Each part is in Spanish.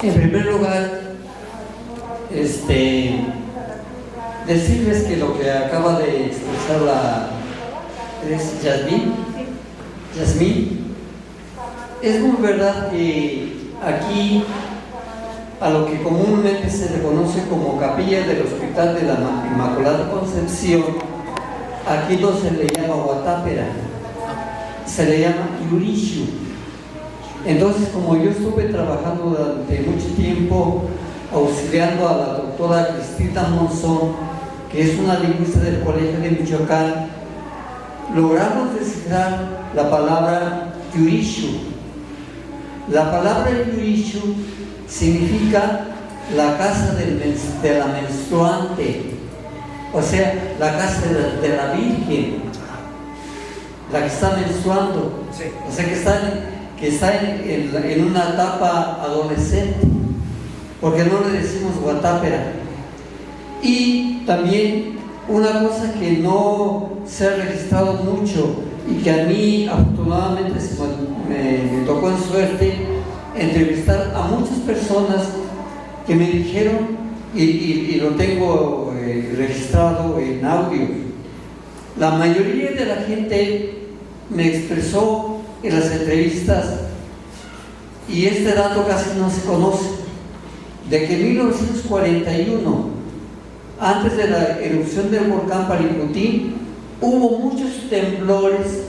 En primer lugar, decirles que lo que acaba de expresar ¿es Yasmín? Es muy verdad que aquí, a lo que comúnmente se le conoce como capilla del Hospital de la Inmaculada Concepción, aquí no se le llama Guatápera, se le llama Yurishu. Entonces, como yo estuve trabajando durante mucho tiempo auxiliando a la doctora Cristina Monzón, que es una lingüista del Colegio de Michoacán, logramos descifrar la palabra Yurishu. La palabra Yurishu significa la casa de la menstruante, o sea, la casa de la Virgen, la que está menstruando, Sí. o sea, que está en una etapa adolescente, porque no le decimos Guatápera. Y también una cosa que no se ha registrado mucho y que a mí afortunadamente me tocó en suerte entrevistar a muchas personas que me dijeron, y lo tengo registrado en audio, la mayoría de la gente me expresó en las entrevistas, y este dato casi no se conoce, de que en 1941, antes de la erupción del volcán Paricutín, hubo muchos temblores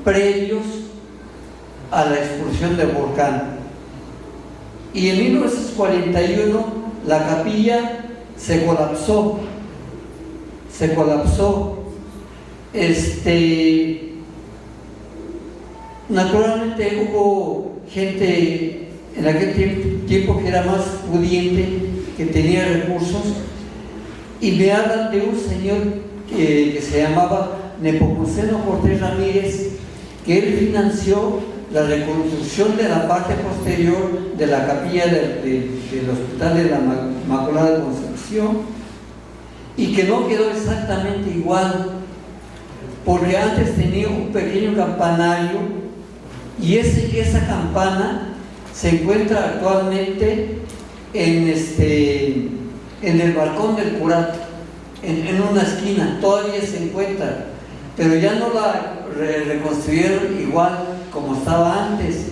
previos a la explosión del volcán. Y en 1941 la capilla se colapsó. Naturalmente hubo gente en aquel tiempo que era más pudiente, que tenía recursos, y me hablan de un señor que se llamaba Nepomuceno Cortés Ramírez, que él financió la reconstrucción de la parte posterior de la capilla del Hospital de la Inmaculada Concepción, y que no quedó exactamente igual, porque antes tenía un pequeño campanario, y esa campana se encuentra actualmente en el balcón del curato, en una esquina, todavía se encuentra, pero ya no la reconstruyeron igual como estaba antes,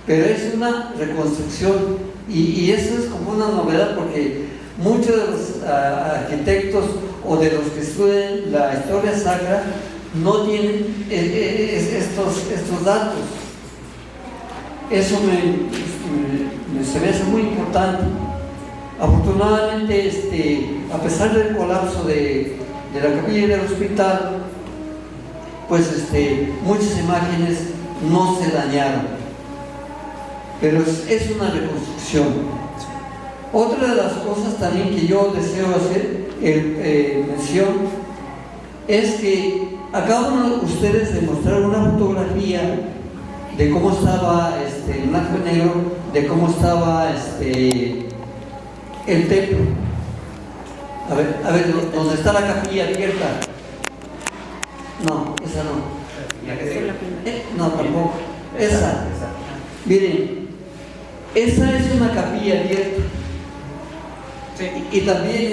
pero es una reconstrucción, y eso es como una novedad, porque muchos de los arquitectos o de los que estudian la historia sacra no tienen estos datos. Eso se me hace muy importante. Afortunadamente, a pesar del colapso de la capilla del hospital, pues muchas imágenes no se dañaron, pero es una reconstrucción. Otra de las cosas también que yo deseo hacer mención es que acaban ustedes de mostrar una fotografía de cómo estaba en blanco y negro, de cómo estaba el templo. A ver, ¿dónde está la capilla abierta? No, esa no. No, tampoco. Esa. Miren, esa es una capilla abierta. Y también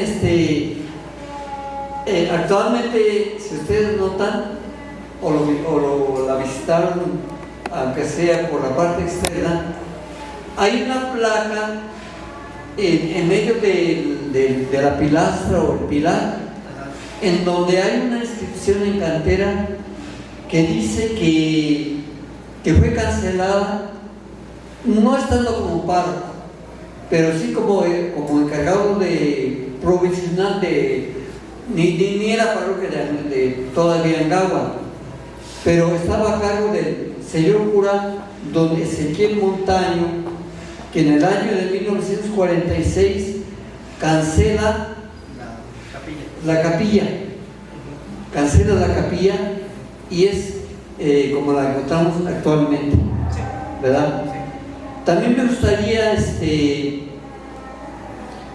actualmente, si ustedes notan o la visitaron, aunque sea por la parte externa, hay una placa en medio de la pilastra o el pilar, en donde hay una inscripción en cantera que dice que fue cancelada, no estando como párroco, pero sí como encargado de provisional ni era parroquia todavía en Gagua, pero estaba a cargo del señor cura don Ezequiel Montaño, que en el año de 1946 cancela la capilla, y es como la encontramos actualmente, ¿verdad? También me gustaría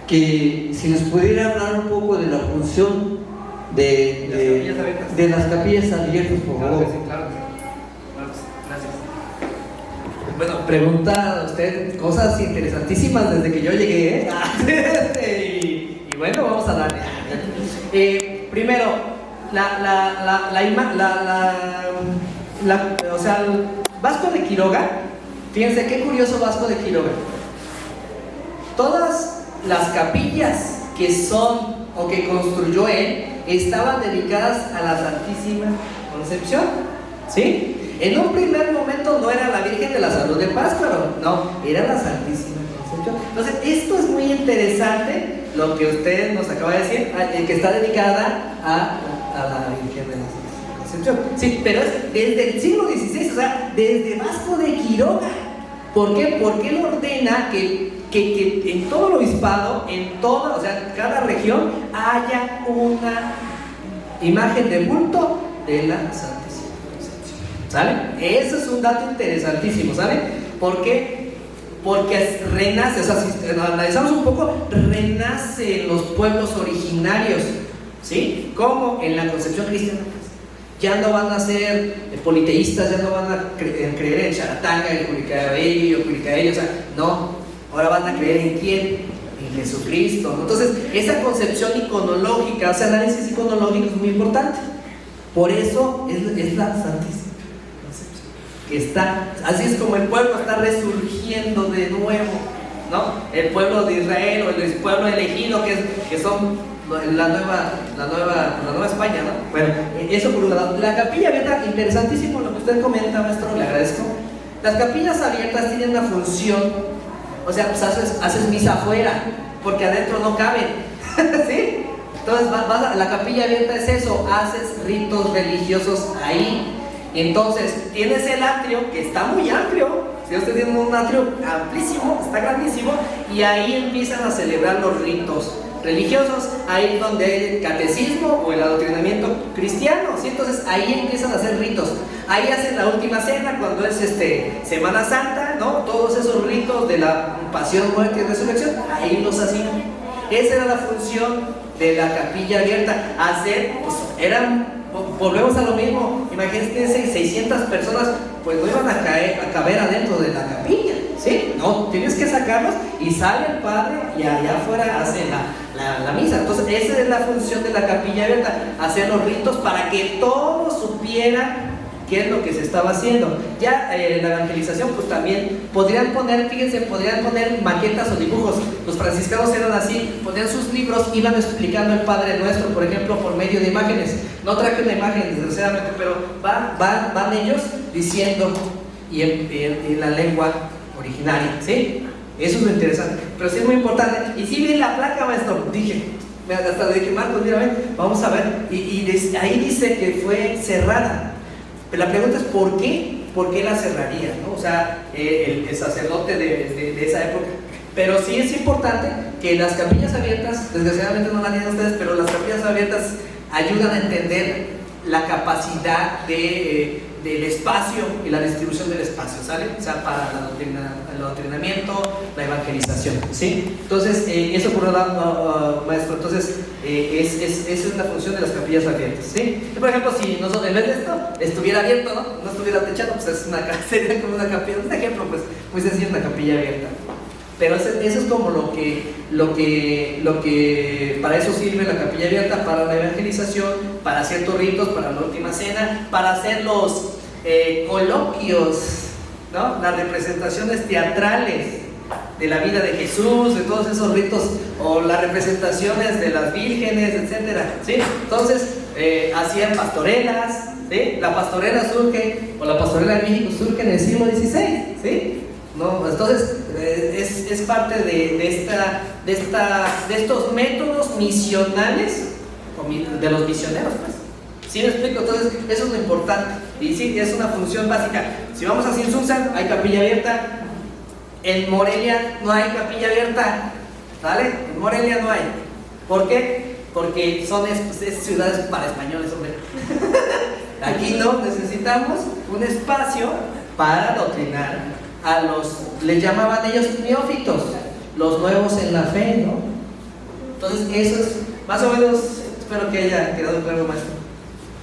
que si nos pudiera hablar un poco de la función de las capillas abiertas, por favor. Claro que sí. Gracias. Bueno, pregunta usted cosas interesantísimas desde que yo llegué, ¿eh? y bueno, vamos a darle. Primero, o sea, el Vasco de Quiroga, fíjense qué curioso Vasco de Quiroga. Todas las capillas que son o que construyó él estaban dedicadas a la Santísima Concepción, ¿sí? En un primer momento no era la Virgen de la Salud de Pátzcuaro, no, era la Santísima Concepción. Entonces, esto es muy interesante, lo que usted nos acaba de decir, que está dedicada a la Virgen de la Santísima Concepción. Sí, pero es desde el siglo XVI, o sea, desde Vasco de Quiroga. ¿Por qué? Porque él ordena que en todo el obispado, en toda, o sea, cada región, haya una imagen de bulto de la Santísima Concepción. ¿Sale? Ese es un dato interesantísimo, ¿sale? ¿Por qué? Porque renace, o sea, si analizamos un poco, renace en los pueblos originarios, ¿sí? Como en la concepción cristiana. Ya no van a ser politeístas, ya no van a creer en Charatanga, en Curicaello, o sea, no. Ahora van a creer en quién, en Jesucristo, ¿no? Entonces, esa concepción iconológica, ese análisis iconológico es muy importante. Por eso es la Santísima Concepción, que está, así es como el pueblo está resurgiendo de nuevo, ¿no? El pueblo de Israel o el pueblo elegido, que son la nueva España, ¿no? Bueno, eso por un lado. La capilla abierta, interesantísimo lo que usted comenta, maestro, le agradezco. Las capillas abiertas tienen una función. O sea, pues haces misa afuera, porque adentro no caben, ¿sí? Entonces la capilla abierta es eso, haces ritos religiosos ahí. Entonces, tienes el atrio, que está muy amplio, si usted tiene un atrio amplísimo, está grandísimo, y ahí empiezan a celebrar los ritos religiosos, ahí donde hay el catecismo o el adoctrinamiento cristiano, ¿sí? Entonces ahí empiezan a hacer ritos, ahí hacen la última cena cuando es Semana Santa, ¿no? Todos esos ritos de la pasión, muerte y resurrección, ahí los hacían. Esa era la función de la capilla abierta, volvemos a lo mismo, imagínense 600 personas, pues no iban a caber adentro de la capilla, ¿sí? No, tienes que sacarlos y sale el padre y allá afuera hace la misa. Entonces esa es la función de la capilla abierta, hacer los ritos para que todos supieran qué es lo que se estaba haciendo. Ya la evangelización, pues también podrían poner maquetas o dibujos. Los franciscanos eran así, ponían sus libros, iban explicando el Padre Nuestro, por ejemplo, por medio de imágenes. No traje una imagen, desgraciadamente, pero van ellos diciendo y en la lengua originaria, ¿sí? Eso es lo interesante, pero sí es muy importante. Y si vi la placa, maestro, hasta le dije, Marcos, mira, ven, vamos a ver, ahí dice que fue cerrada. Pero la pregunta es ¿por qué? ¿Por qué la cerraría, ¿no? O sea, el sacerdote de esa época. Pero sí es importante que las capillas abiertas, desgraciadamente no la tienen ustedes, pero las capillas abiertas ayudan a entender la capacidad del espacio y la distribución del espacio, ¿sale? O sea, para el adoctrinamiento, la evangelización, ¿sí? Entonces, eso por un lado, maestro, entonces, esa es la función de las capillas abiertas, ¿sí? Por ejemplo, si nosotros, en vez de esto, estuviera abierto, ¿no? No estuviera techado, pues sería como una capilla, un ejemplo, pues, muy sencillo, una capilla abierta. Pero eso es como lo que para eso sirve la capilla abierta, para la evangelización, para ciertos ritos, para la última cena, para hacer los coloquios, ¿no? Las representaciones teatrales de la vida de Jesús, de todos esos ritos, o las representaciones de las vírgenes, etcétera, ¿sí? Entonces hacían pastorelas, ¿sí? La pastorela surge, o la pastorela de México surge en el siglo XVI, ¿sí? ¿No? Entonces es parte de estos métodos misionales de los misioneros, pues. ¿Sí me explico? Entonces eso es lo importante y sí, es una función básica. Si vamos a Sinsunza, hay capilla abierta. En Morelia no hay capilla abierta, ¿vale? En Morelia no hay. ¿Por qué? Porque son ciudades para españoles, hombre. Aquí no, necesitamos un espacio para adoctrinar a les llamaban ellos neófitos, los nuevos en la fe, ¿no? Entonces eso es, más o menos, espero que haya quedado claro, maestro.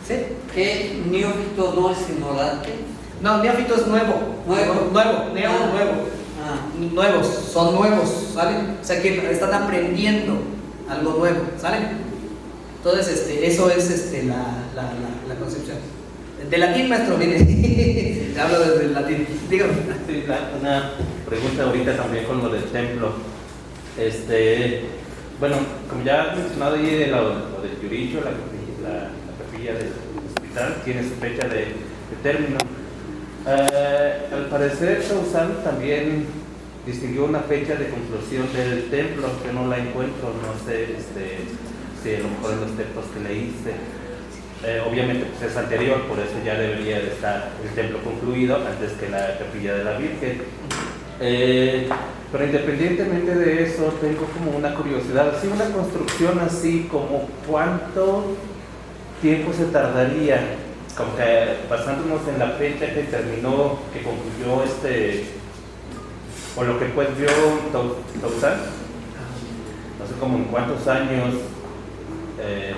¿Sí? Que neófito no es ignorante. No, neófito es nuevo. Nuevo. Nuevos, son nuevos, ¿sale? O sea que están aprendiendo algo nuevo, ¿sale? Entonces, eso es la concepción. De latín, maestro, mire. Hablo desde el latín. Dígame. Sí, una pregunta ahorita también con lo del templo. Bueno, como ya has mencionado ahí lo del Yuricho, la capilla del hospital, tiene su fecha de término. Al parecer, Sausal también distinguió una fecha de conclusión del templo, que no la encuentro, no sé si a lo mejor en los textos que leíste. Obviamente pues es anterior, por eso ya debería de estar el templo concluido antes que la capilla de la Virgen. Pero independientemente de eso, tengo como una curiosidad, así una construcción así, como cuánto tiempo se tardaría, como que basándonos en la fecha que terminó, que concluyó o lo que pues vio Sausal, no sé como en cuántos años,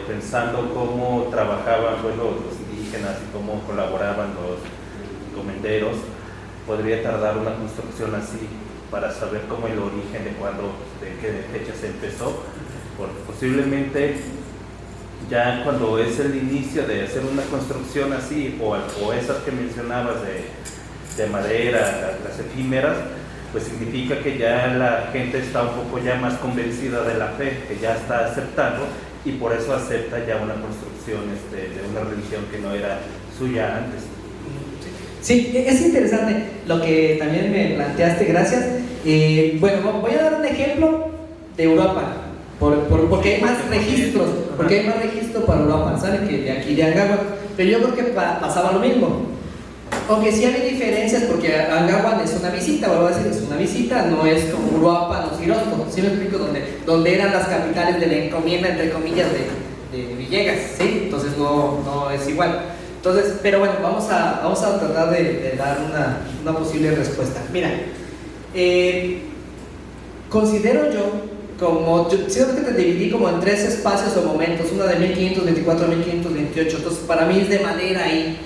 pensando cómo trabajaban los indígenas y cómo colaboraban los comenderos, podría tardar una construcción así para saber cómo el origen de qué fecha se empezó, porque posiblemente ya cuando es el inicio de hacer una construcción así, o esas que mencionabas de madera, las efímeras, pues significa que ya la gente está un poco ya más convencida de la fe, que ya está aceptando, y por eso acepta ya una construcción de una religión que no era suya antes. Sí, es interesante lo que también me planteaste, gracias. Bueno, voy a dar un ejemplo de Europa, porque hay más registros, para Europa, ¿saben? Que de aquí de Angahuac, pero yo creo que pasaba lo mismo. Aunque sí hay diferencias, porque Angahuac es una visita, vuelvo a decir, es una visita, no es como Uruapan o Cirosco, ¿sí me explico? Donde eran las capitales de la encomienda, entre comillas, de Villegas, ¿sí? Entonces no es igual. Entonces, pero bueno, vamos a tratar de dar una posible respuesta. Mira, considero yo siento que te dividí como en 3 espacios o momentos, una de 1524 a 1528, entonces para mí es de manera ahí.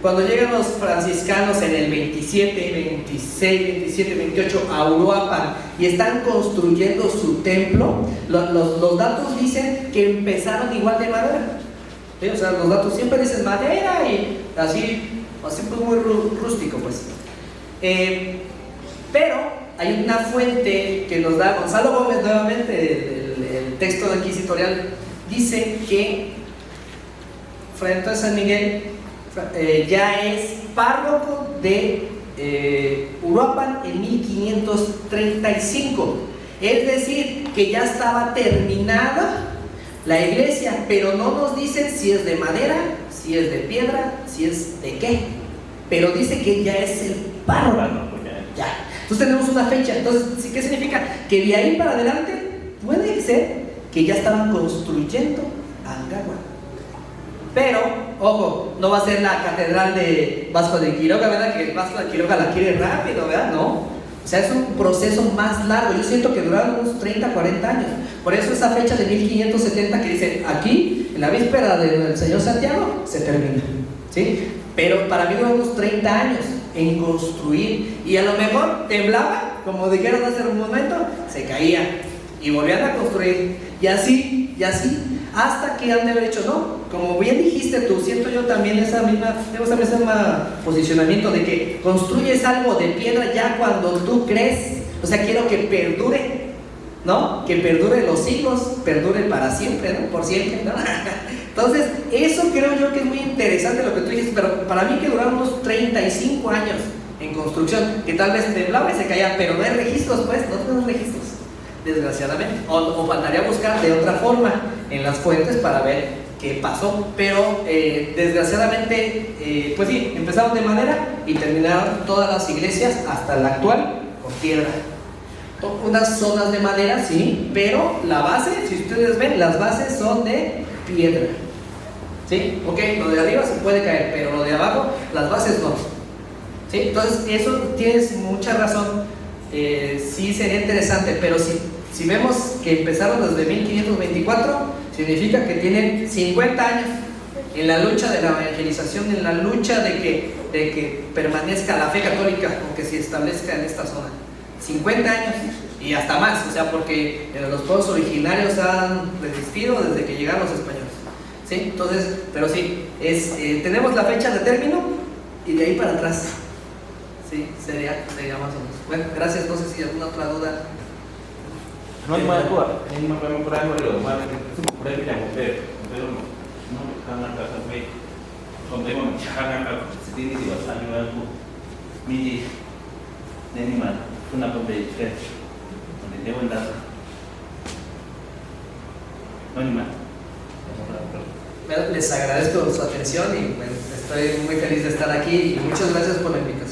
Cuando llegan los franciscanos en el 27, 26, 27, 28 a Uruapan y están construyendo su templo, los datos dicen que empezaron igual de madera. ¿Sí? O sea, los datos siempre dicen madera y así pues muy rústico, pues. Pero hay una fuente que nos da Gonzalo Gómez nuevamente, el texto inquisitorial, dice que Fray Antonio de San Miguel ya es párroco de Uruapan en 1535, es decir, que ya estaba terminada la iglesia, pero no nos dicen si es de madera, si es de piedra, si es de qué, pero dice que ya es el párroco. Ya. Entonces tenemos una fecha. Entonces, ¿qué significa? Que de ahí para adelante puede ser que ya estaban construyendo Angahuac. Pero, ojo, no va a ser la catedral de Vasco de Quiroga, ¿verdad? Que Vasco de Quiroga la quiere rápido, ¿verdad? No. O sea, es un proceso más largo. Yo siento que duraron unos 30, 40 años. Por eso esa fecha de 1570 que dice aquí, en la víspera del Señor Santiago, se termina, ¿sí? Pero para mí duró unos 30 años en construir. Y a lo mejor temblaba, como dijeron hace un momento, se caía y volvían a construir. Y así, hasta que han de haber hecho, no. Como bien dijiste tú, siento yo también ese mismo posicionamiento de que construyes algo de piedra ya cuando tú crees. O sea, quiero que perdure, ¿no? Que perdure los siglos, perdure para siempre, ¿no? Por siempre, ¿no? Entonces, eso creo yo que es muy interesante lo que tú dices, pero para mí que duraron unos 35 años en construcción, que tal vez temblaba y se caía, pero no hay registros, pues, no tenemos registros, desgraciadamente, o faltaría buscar de otra forma en las fuentes para ver qué pasó, pero desgraciadamente, pues sí, empezaron de madera y terminaron todas las iglesias hasta la actual con piedra. Unas zonas de madera, sí, pero la base, si ustedes ven, las bases son de piedra, ¿sí? Ok, lo de arriba se puede caer, pero lo de abajo, las bases no, ¿sí? Entonces, eso tienes mucha razón, sí sería interesante, pero si vemos que empezaron desde 1524, significa que tienen 50 años en la lucha de la evangelización, en la lucha de que permanezca la fe católica o que se establezca en esta zona. 50 años y hasta más, o sea, porque los pueblos originarios han resistido desde que llegaron los españoles. ¿Sí? Entonces, pero sí, tenemos la fecha de término y de ahí para atrás. Sí, sería más o menos. Bueno, gracias, no sé si hay alguna otra duda. No hay más duda, hay más por algo de lo más por ahí ya mujer, pero no han alcanzado a con tema han alcanzado se tiene que pasar a algo mi animal una competición donde debo andar no animal. Les agradezco su atención y bueno, estoy muy feliz de estar aquí y muchas gracias por la invitación.